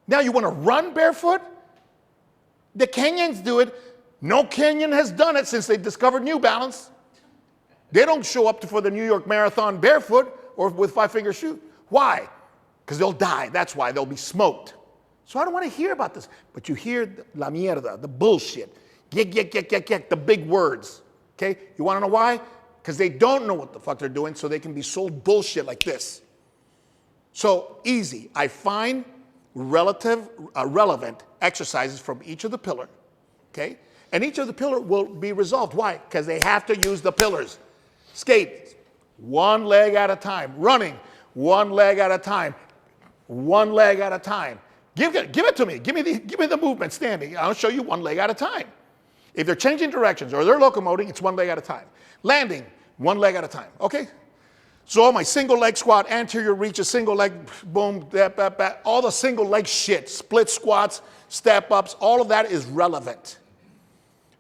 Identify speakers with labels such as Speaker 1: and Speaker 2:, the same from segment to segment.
Speaker 1: Now you want to run barefoot? The Kenyans do it. No Kenyan has done it since they discovered New Balance. They don't show up for the New York Marathon barefoot or with five-finger shoes. Why? Because they'll die. That's why. They'll be smoked. So I don't want to hear about this. But you hear la mierda, the bullshit. The big words. Okay? You want to know why? Because they don't know what the fuck they're doing, so they can be sold bullshit like this. So easy. I find relevant exercises from each of the pillars. Okay? And each of the pillars will be resolved. Why? Because they have to use the pillars. Skate, one leg at a time. Running, one leg at a time. One leg at a time. Give it to me. Give me the movement standing. I'll show you one leg at a time. If they're changing directions or they're locomoting, it's one leg at a time. Landing, one leg at a time. Okay? So my single leg squat, anterior reaches, single leg, boom, all the single leg shit, split squats, step ups, all of that is relevant.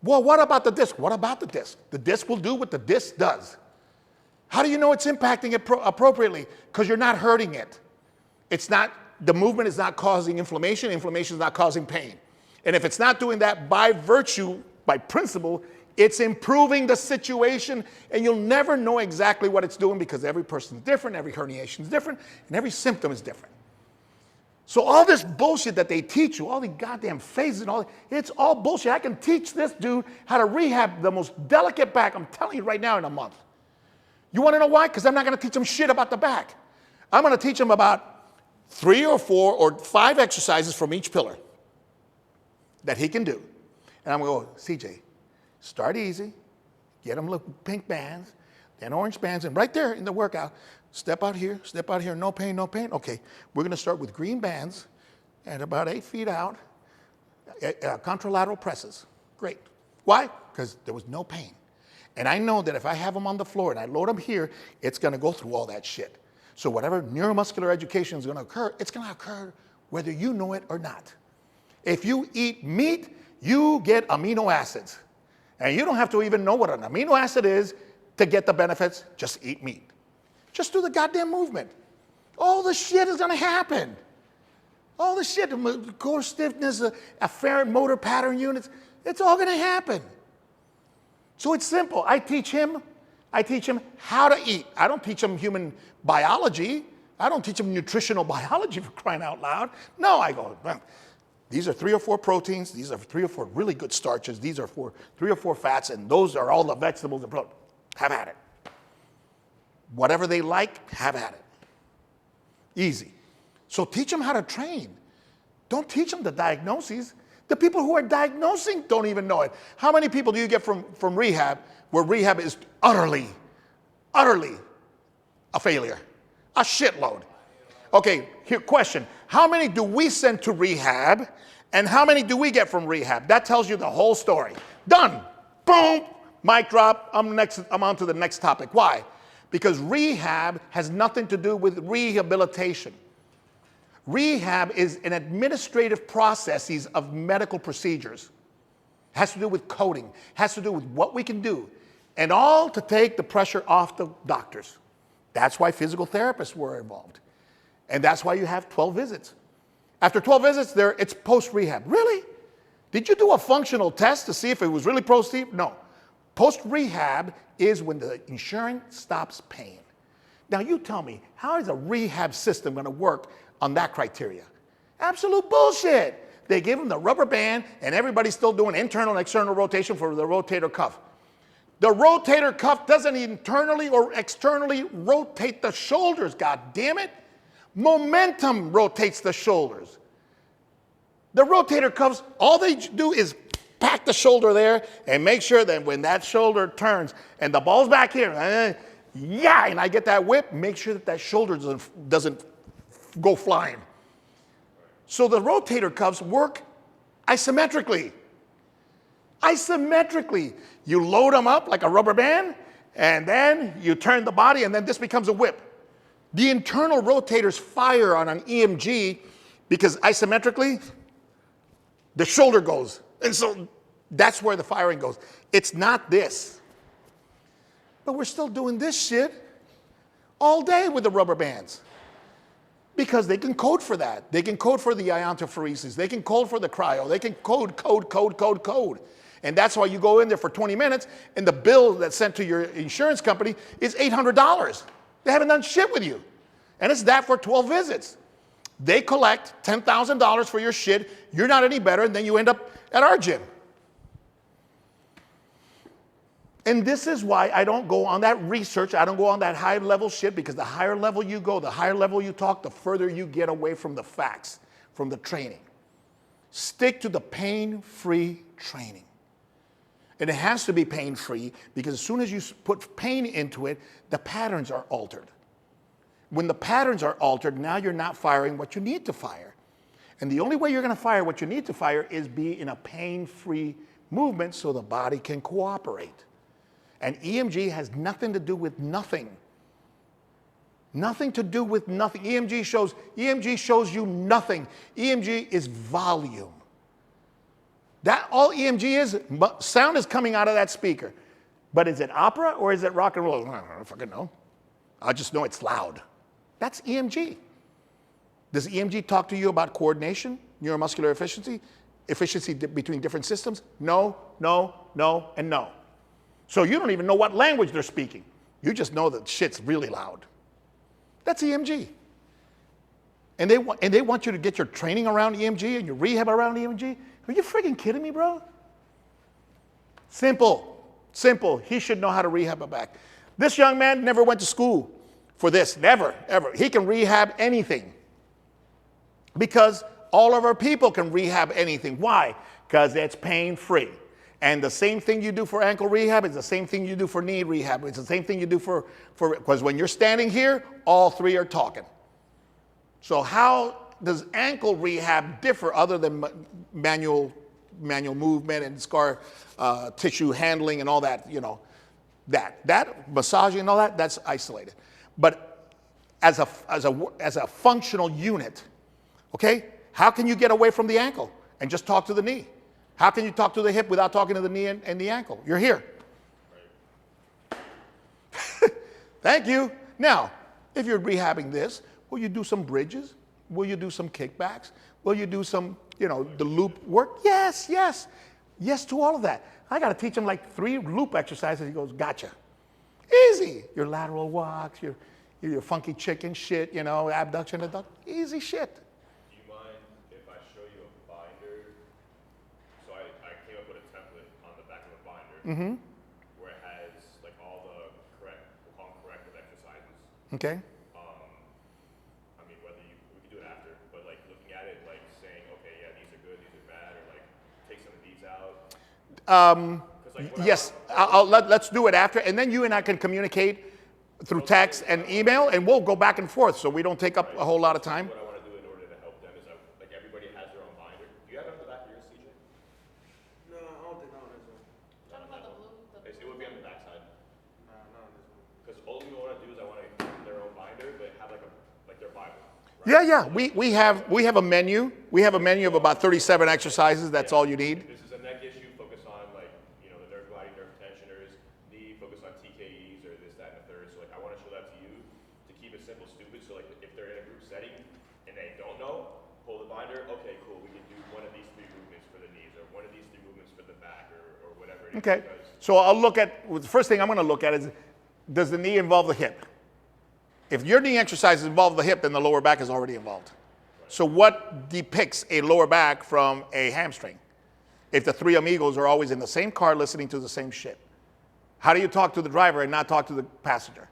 Speaker 1: Well, what about the disc? What about the disc? The disc will do what the disc does. How do you know it's impacting it appropriately? Because you're not hurting it. The movement is not causing inflammation. Inflammation is not causing pain. And if it's not doing that by virtue, by principle, it's improving the situation, and you'll never know exactly what it's doing because every person is different, every herniation is different, and every symptom is different. So all this bullshit that they teach you, all the goddamn phases and all, it's all bullshit. I can teach this dude how to rehab the most delicate back, I'm telling you right now, in a month. You want to know why? Because I'm not going to teach him shit about the back. I'm going to teach him about 3 or 4 or 5 exercises from each pillar that he can do. And I'm going to go, CJ, start easy, get them little pink bands, then orange bands, and right there in the workout, step out here, no pain, no pain. Okay, we're going to start with green bands at about 8 feet out, contralateral presses. Great. Why? Because there was no pain. And I know that if I have them on the floor and I load them here, it's going to go through all that shit. So whatever neuromuscular education is going to occur, it's going to occur whether you know it or not. If you eat meat, you get amino acids. And you don't have to even know what an amino acid is to get the benefits. Just eat meat. Just do the goddamn movement. All the shit is going to happen. All the shit, core stiffness, afferent motor pattern units, it's all going to happen. So it's simple. I teach him how to eat. I don't teach him human biology. I don't teach him nutritional biology, for crying out loud. No, I go, well, these are 3 or 4 proteins. These are 3 or 4 really good starches. These are 3 or 4 fats, and those are all the vegetables and protein. Have at it. Whatever they like, have at it. Easy. So teach them how to train. Don't teach them the diagnoses. The people who are diagnosing don't even know it. How many people do you get from rehab where rehab is utterly a failure? A shitload. Okay, here, question. How many do we send to rehab and how many do we get from rehab? That tells you the whole story. Done. Boom. Mic drop. I'm on to the next topic. Why? Because rehab has nothing to do with rehabilitation. Rehab is an administrative processes of medical procedures. It has to do with coding. It has to do with what we can do. And all to take the pressure off the doctors. That's why physical therapists were involved. And that's why you have 12 visits. After 12 visits, it's post-rehab. Really? Did you do a functional test to see if it was really post-rehab? No. Post-rehab is when the insurance stops paying. Now you tell me, how is a rehab system going to work on that criteria? Absolute bullshit. They give them the rubber band and everybody's still doing internal and external rotation for the rotator cuff. The rotator cuff doesn't internally or externally rotate the shoulders, god damn it. Momentum rotates the shoulders. The rotator cuffs, all they do is pack the shoulder there and make sure that when that shoulder turns and the ball's back here, and I get that whip, make sure that shoulder doesn't go flying. So the rotator cuffs work isometrically. Isometrically. You load them up like a rubber band, and then you turn the body, and then this becomes a whip. The internal rotators fire on an EMG because isometrically, the shoulder goes. And so that's where the firing goes. It's not this. But we're still doing this shit all day with the rubber bands. Because they can code for that. They can code for the iontophoresis. They can code for the cryo. They can code. And that's why you go in there for 20 minutes and the bill that's sent to your insurance company is $800. They haven't done shit with you. And it's that for 12 visits. They collect $10,000 for your shit. You're not any better, and then you end up at our gym. And this is why I don't go on that research. I don't go on that high level shit, because the higher level you go, the higher level you talk, the further you get away from the facts, from the training. Stick to the pain-free training. And it has to be pain-free, because as soon as you put pain into it, the patterns are altered. When the patterns are altered, now you're not firing what you need to fire. And the only way you're going to fire what you need to fire is be in a pain-free movement so the body can cooperate. And EMG has nothing to do with nothing. Nothing to do with nothing. EMG shows you nothing. EMG is volume. That all EMG is, sound is coming out of that speaker. But is it opera or is it rock and roll? I don't fucking know. I just know it's loud. That's EMG. Does EMG talk to you about coordination, neuromuscular efficiency, efficiency between different systems? No, no, no, and no. So you don't even know what language they're speaking. You just know that shit's really loud. That's EMG. And they want you to get your training around EMG and your rehab around EMG? Are you freaking kidding me, bro? Simple. Simple. He should know how to rehab a back. This young man never went to school for this. Never, ever. He can rehab anything. Because all of our people can rehab anything. Why? Because it's pain-free. And the same thing you do for ankle rehab is the same thing you do for knee rehab. It's the same thing you do because when you're standing here, all three are talking. So how does ankle rehab differ other than manual movement and scar tissue handling and all that, you know, that massaging and all that, that's isolated. But as a functional unit, okay, how can you get away from the ankle and just talk to the knee? How can you talk to the hip without talking to the knee and the ankle? You're here. Thank you. Now, if you're rehabbing this, will you do some bridges? Will you do some kickbacks? Will you do some, you know, the loop work? Yes, yes. Yes to all of that. I got to teach him like 3 loop exercises. He goes, gotcha. Easy. Your lateral walks, your funky chicken shit, you know, abduction, adduction. Easy shit. Mm-hmm.
Speaker 2: Where it has like all the corrective exercises.
Speaker 1: Okay.
Speaker 2: I mean, we can do it after, but like looking at it, like saying, okay, yeah, these are good, these are bad, or like take some of these out.
Speaker 1: Yes, let's do it after, and then you and I can communicate through text and email, and we'll go back and forth, so we don't take up a whole lot of time.
Speaker 2: What I want to do in order to help them is like everybody has their own binder. Do you have it on the back of yours, CJ?
Speaker 3: No, I don't think on this one.
Speaker 2: It would be on the back side.
Speaker 3: No, not on this one.
Speaker 2: Because all we want to do is I want to give them their own binder, but have like their Bible. Right?
Speaker 1: Yeah, yeah. We have a menu. We have a menu of about 37 exercises. That's all you need.
Speaker 2: This is a neck issue. Focus on like, you know, the nerve gliding, nerve tensioners. Knee, focus on TKEs or this, that, and the third. So like I want to show that to you to keep it simple, stupid. So like if they're in a group setting and they don't know, pull the binder. Okay, cool. We can do one of these 3 movements for the knees, or one of these 3 movements for the back, or whatever it is.
Speaker 1: Okay. So I'll look at, the first thing I'm going to look at is, does the knee involve the hip? If your knee exercises involve the hip, then the lower back is already involved. Right. So what depicts a lower back from a hamstring? If the 3 amigos are always in the same car listening to the same shit. How do you talk to the driver and not talk to the passenger?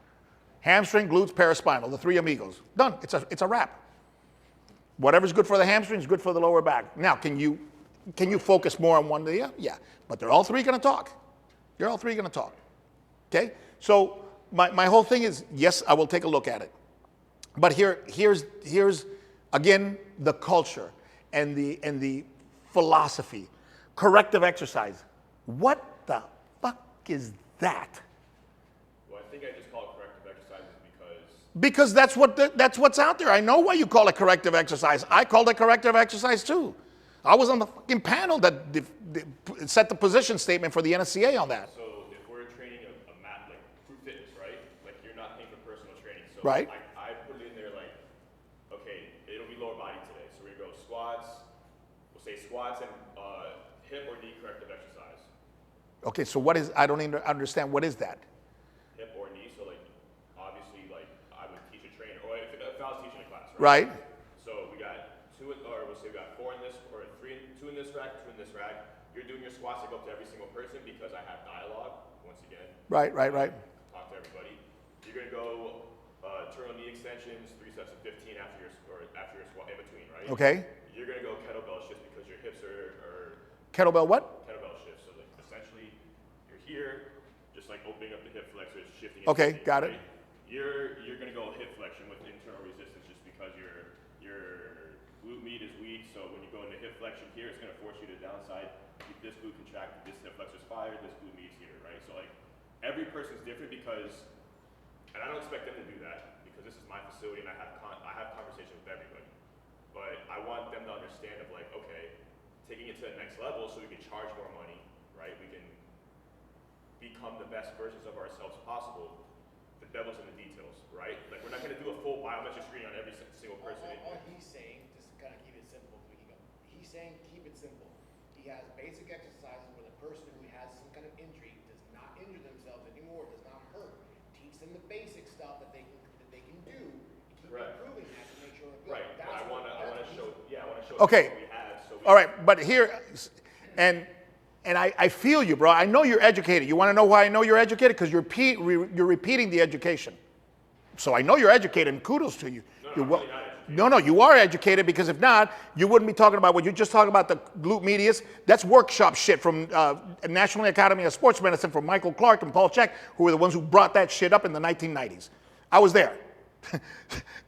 Speaker 1: Hamstring, glutes, paraspinal, the 3 amigos. Done. It's a wrap. Whatever's good for the hamstring is good for the lower back. Now, can you focus more on one than the other? Yeah. But they're all 3 going to talk. You're all 3 going to talk. Okay? So my whole thing is, yes, I will take a look at it. But here's again the culture and the philosophy. Corrective exercise. What the fuck is that?
Speaker 2: Well, I think I just call it corrective exercises
Speaker 1: because that's what's out there. I know why you call it corrective exercise. I called it corrective exercise too. I was on the fucking panel that set the position statement for the NSCA on that.
Speaker 2: So if we're training a mat, like through fitness, right? Like you're not paying for personal training. So
Speaker 1: right.
Speaker 2: I put it in there like, okay, say squats and hip or knee corrective exercise.
Speaker 1: Okay, so what is, I don't even understand, what is that?
Speaker 2: Hip or knee, so like obviously like I would teach a trainer, or if I was teaching a class,
Speaker 1: Right?
Speaker 2: So we got we'll say we got 4 in this, or 2 in this rack, 2 in this rack. You're doing your squats to go up to every single person because I have dialogue, once again.
Speaker 1: Right.
Speaker 2: Talk to everybody. You're gonna go turn on knee extensions, 3 sets of 15 after your squat in between, right?
Speaker 1: Okay.
Speaker 2: You're gonna go kettlebell shifts because your hips are
Speaker 1: Kettlebell what?
Speaker 2: kettlebell shifts. So like essentially, you're here, just like opening up the hip flexors, shifting.
Speaker 1: Okay, got it.
Speaker 2: You're gonna go hip flexion with internal resistance just because your glute med is weak. So when you go into hip flexion here, it's gonna force you to downside. Keep this glute contracted, this hip flexor's fired, this glute med's here, right? So like every person's different because, and I don't expect them to do that because this is my facility and I have conversations with everybody. But I want them to understand of like, okay, taking it to the next level so we can charge more money, right? We can become the best versions of ourselves possible. The devil's in the details, right? Like we're not gonna do a full biometric screening on every single person.
Speaker 4: All he's saying, just to kind of keep it simple, we can go. He's saying keep it simple. He has basic exercises where the person who has some kind of injury does not injure themselves anymore, does not hurt. Teach them the basic stuff that they can do. And keep
Speaker 2: Correct.
Speaker 4: improving that to make sure.
Speaker 2: Right. But I wanna show
Speaker 1: Okay.
Speaker 2: what we have. So we
Speaker 1: All right, but here, and I feel you, bro. I know you're educated. You want to know why I know you're educated? Because you're repeating the education. So I know you're educated, and kudos to you.
Speaker 2: No, I'm really not educated.
Speaker 1: No, you are educated, because if not, you wouldn't be talking about what you're just talking about, the glute medius. That's workshop shit from National Academy of Sports Medicine from Michael Clark and Paul Chek, who were the ones who brought that shit up in the 1990s. I was there.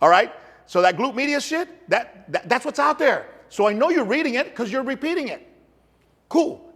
Speaker 1: All right? So that glute medius shit, that's what's out there. So I know you're reading it because you're repeating it. Cool.